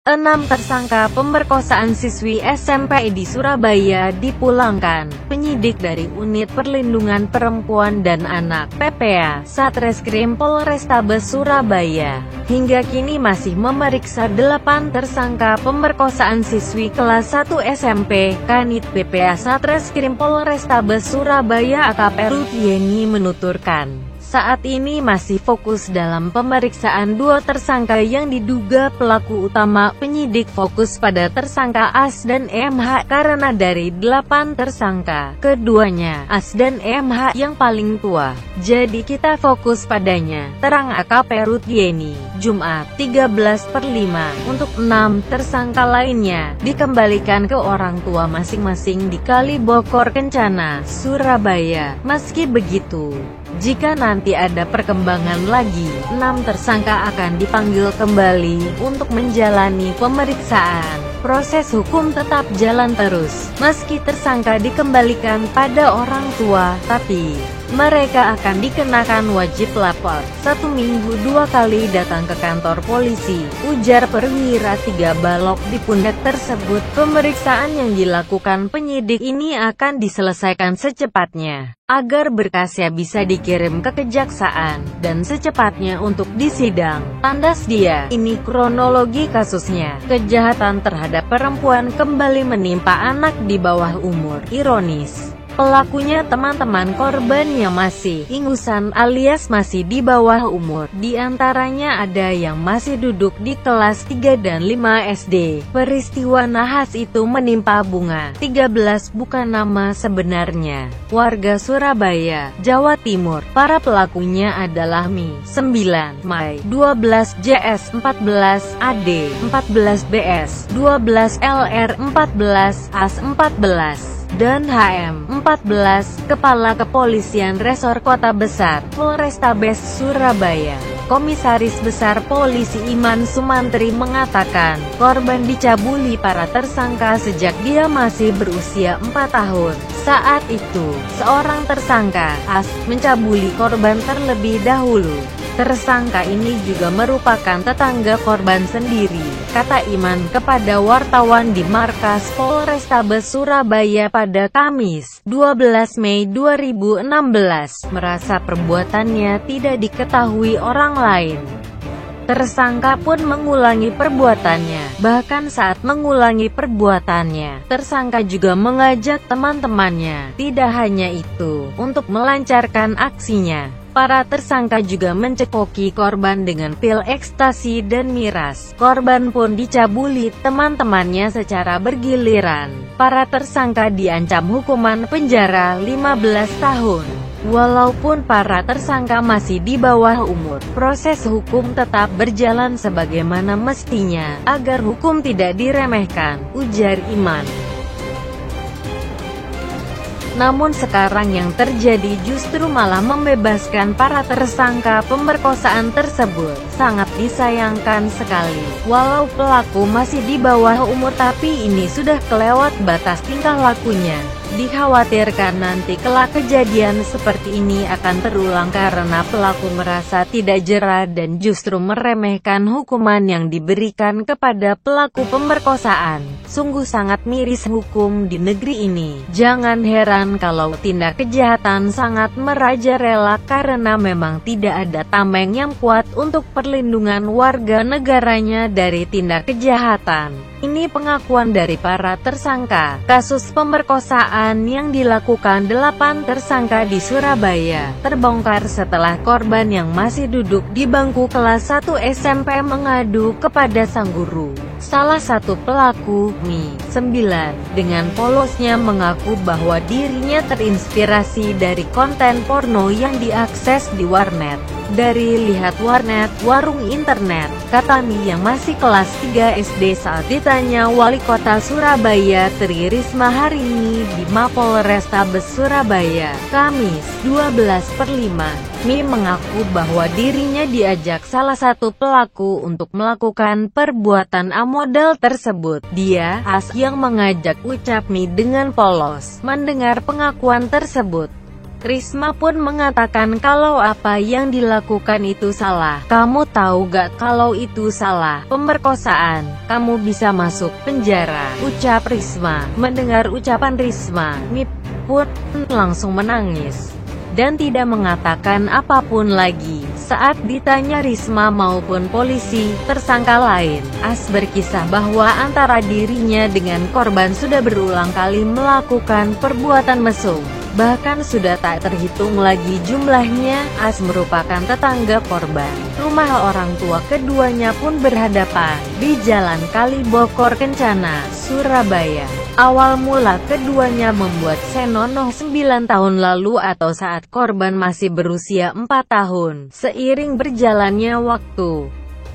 6 tersangka pemerkosaan siswi SMP di Surabaya dipulangkan. Penyidik dari Unit Perlindungan Perempuan dan Anak (PPA) Satreskrim Polrestabes Surabaya hingga kini masih memeriksa 8 tersangka pemerkosaan siswi kelas 1 SMP. Kanit PPA Satreskrim Polrestabes Surabaya AKP Rudieni menuturkan, saat ini masih fokus dalam pemeriksaan 2 tersangka yang diduga pelaku utama. Penyidik fokus pada tersangka AS dan MH karena dari 8 tersangka, keduanya, AS dan MH, yang paling tua. Jadi kita fokus padanya, terang AKP Rudieni. Jumat, 13/5. Untuk 6 tersangka lainnya, dikembalikan ke orang tua masing-masing di Kalibokor Kencana, Surabaya. Meski begitu, jika nanti ada perkembangan lagi, 6 tersangka akan dipanggil kembali untuk menjalani pemeriksaan. Proses hukum tetap jalan terus. Meski tersangka dikembalikan pada orang tua, tapi mereka akan dikenakan wajib lapor 1 minggu 2 kali datang ke kantor polisi, ujar perwira 3 balok di pundak tersebut. Pemeriksaan yang dilakukan penyidik ini akan diselesaikan secepatnya, agar berkasnya bisa dikirim ke kejaksaan, dan secepatnya untuk disidang, tandas dia. Ini kronologi kasusnya. Kejahatan terhadap perempuan kembali menimpa anak di bawah umur. Ironis, pelakunya teman-teman korban yang masih ingusan alias masih di bawah umur. Di antaranya ada yang masih duduk di kelas 3 dan 5 SD. Peristiwa nahas itu menimpa Bunga, 13, bukan nama sebenarnya, warga Surabaya, Jawa Timur. Para pelakunya adalah Mi, 9, Mai, 12, JS, 14, AD, 14, BS, 12, LR, 14, AS, 14, dan HM, 14, Kepala Kepolisian Resor Kota Besar, Polrestabes Surabaya. Komisaris Besar Polisi Iman Sumantri mengatakan, korban dicabuli para tersangka sejak dia masih berusia 4 tahun. Saat itu, seorang tersangka, AS, mencabuli korban terlebih dahulu. Tersangka ini juga merupakan tetangga korban sendiri, kata Iman kepada wartawan di markas Polrestabes Surabaya pada Kamis, 12 Mei 2016, merasa perbuatannya tidak diketahui orang lain. Tersangka pun mengulangi perbuatannya. Bahkan saat mengulangi perbuatannya, tersangka juga mengajak teman-temannya. Tidak hanya itu, untuk melancarkan aksinya, para tersangka juga mencekoki korban dengan pil ekstasi dan miras. Korban pun dicabuli teman-temannya secara bergiliran. Para tersangka diancam hukuman penjara 15 tahun. Walaupun para tersangka masih di bawah umur, proses hukum tetap berjalan sebagaimana mestinya, agar hukum tidak diremehkan, ujar Iman. Namun sekarang yang terjadi justru malah membebaskan para tersangka pemerkosaan tersebut. Sangat disayangkan sekali. Walau pelaku masih di bawah umur, tapi ini sudah kelewat batas tingkah lakunya. Dikhawatirkan nanti kelak kejadian seperti ini akan terulang karena pelaku merasa tidak jera dan justru meremehkan hukuman yang diberikan kepada pelaku pemerkosaan. Sungguh sangat miris hukum di negeri ini. Jangan heran kalau tindak kejahatan sangat merajalela karena memang tidak ada tameng yang kuat untuk perlindungan warga negaranya dari tindak kejahatan. Ini pengakuan dari para tersangka. Kasus pemerkosaan yang dilakukan 8 tersangka di Surabaya terbongkar setelah korban yang masih duduk di bangku kelas 1 SMP mengadu kepada sang guru. Salah satu pelaku, Mi, 9, dengan polosnya mengaku bahwa dirinya terinspirasi dari konten porno yang diakses di warnet. Dari lihat warnet, warung internet, kata Mi yang masih kelas 3 SD saat ditanya Wali Kota Surabaya Tri Risma hari ini di Mapolrestabes Surabaya, Kamis, 12/5. Mi mengaku bahwa dirinya diajak salah satu pelaku untuk melakukan perbuatan amodal tersebut. Dia, AS, yang mengajak, ucap Mi dengan polos. Mendengar pengakuan tersebut, Risma pun mengatakan kalau apa yang dilakukan itu salah. Kamu tahu gak kalau itu salah pemerkosaan, kamu bisa masuk penjara, ucap Risma. Mendengar ucapan Risma, MIP pun langsung menangis dan tidak mengatakan apapun lagi. Saat ditanya Risma maupun polisi, tersangka lain, As berkisah bahwa antara dirinya dengan korban sudah berulang kali melakukan perbuatan mesum. Bahkan sudah tak terhitung lagi jumlahnya. As merupakan tetangga korban. Rumah orang tua keduanya pun berhadapan di Jalan Kalibokor Kencana, Surabaya. Awal mula keduanya membuat senonoh 9 tahun lalu atau saat korban masih berusia 4 tahun. Seiring berjalannya waktu,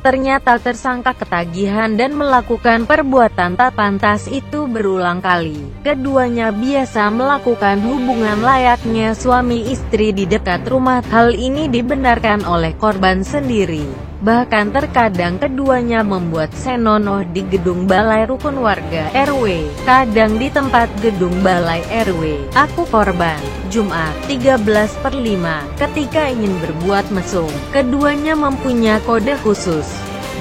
ternyata tersangka ketagihan dan melakukan perbuatan tak pantas itu berulang kali. Keduanya biasa melakukan hubungan layaknya suami istri di dekat rumah. Hal ini dibenarkan oleh korban sendiri. Bahkan terkadang keduanya membuat senonoh di gedung balai rukun warga RW, kadang di tempat gedung balai RW. Aku korban, Jumat, 13/5, ketika ingin berbuat mesum. Keduanya mempunyai kode khusus.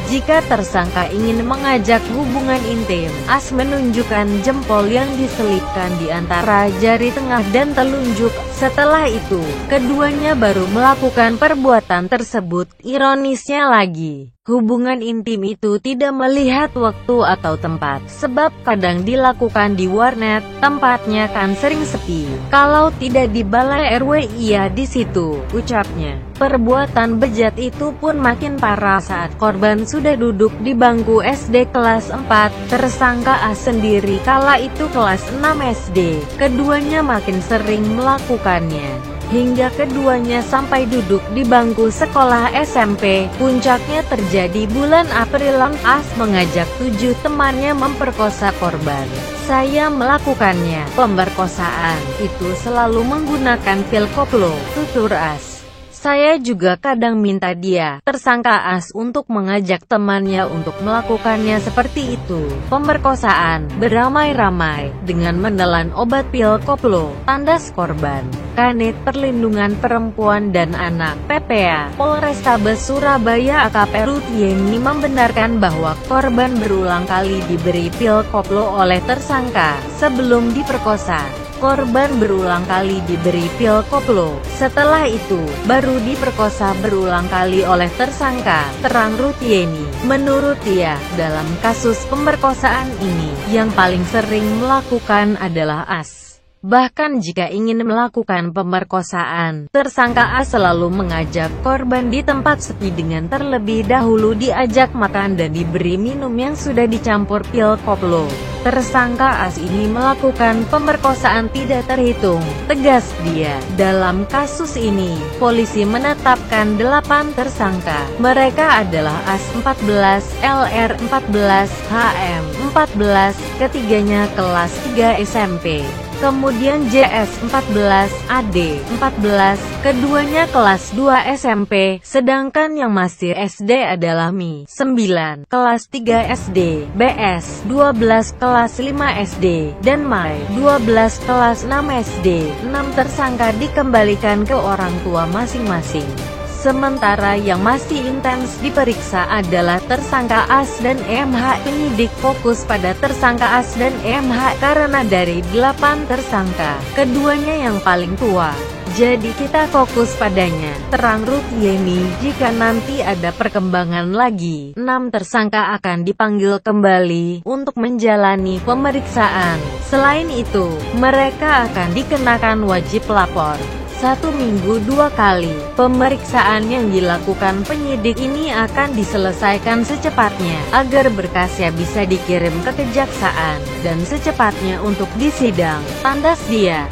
Jika tersangka ingin mengajak hubungan intim, As menunjukkan jempol yang diselipkan di antara jari tengah dan telunjuk. Setelah itu, keduanya baru melakukan perbuatan tersebut. Ironisnya lagi, hubungan intim itu tidak melihat waktu atau tempat, sebab kadang dilakukan di warnet, tempatnya kan sering sepi. Kalau tidak di balai RW, iya di situ, ucapnya. Perbuatan bejat itu pun makin parah saat korban sudah duduk di bangku SD kelas 4. Tersangka A sendiri kala itu kelas 6 SD. Keduanya makin sering melakukannya, hingga keduanya sampai duduk di bangku sekolah SMP. Puncaknya terjadi bulan April. As mengajak 7 temannya memperkosa korban. Saya melakukannya. Pemerkosaan itu selalu menggunakan pil koplo, tutur As. Saya juga kadang minta dia, tersangka As, untuk mengajak temannya untuk melakukannya seperti itu. Pemerkosaan beramai-ramai dengan menelan obat pil koplo, tandas korban. Kanit Perlindungan Perempuan dan Anak (PPA) Polrestabes Surabaya AKP Rutieni membenarkan bahwa korban berulang kali diberi pil koplo oleh tersangka sebelum diperkosa. Korban berulang kali diberi pil koplo, setelah itu, baru diperkosa berulang kali oleh tersangka, terang Rutieni. Menurut dia, dalam kasus pemerkosaan ini, yang paling sering melakukan adalah As. Bahkan jika ingin melakukan pemerkosaan, tersangka A selalu mengajak korban di tempat sepi dengan terlebih dahulu diajak makan dan diberi minum yang sudah dicampur pil koplo. Tersangka As ini melakukan pemerkosaan tidak terhitung, tegas dia. Dalam kasus ini, polisi menetapkan 8 tersangka. Mereka adalah As 14, LR 14, HM 14, ketiganya kelas 3 SMP. Kemudian JS 14, AD 14, keduanya kelas 2 SMP, sedangkan yang masih SD adalah Mi 9, kelas 3 SD, BS 12 kelas 5 SD, dan Mai 12 kelas 6 SD. 6 tersangka dikembalikan ke orang tua masing-masing. Sementara yang masih intens diperiksa adalah tersangka As dan MH. Penyidik fokus pada tersangka As dan MH karena dari 8 tersangka, keduanya yang paling tua. Jadi kita fokus padanya, terang Rutieni. Jika nanti ada perkembangan lagi, 6 tersangka akan dipanggil kembali untuk menjalani pemeriksaan. Selain itu, mereka akan dikenakan wajib lapor 1 minggu 2 kali. Pemeriksaan yang dilakukan penyidik ini akan diselesaikan secepatnya, agar berkasnya bisa dikirim ke kejaksaan, dan secepatnya untuk disidang, tandas dia.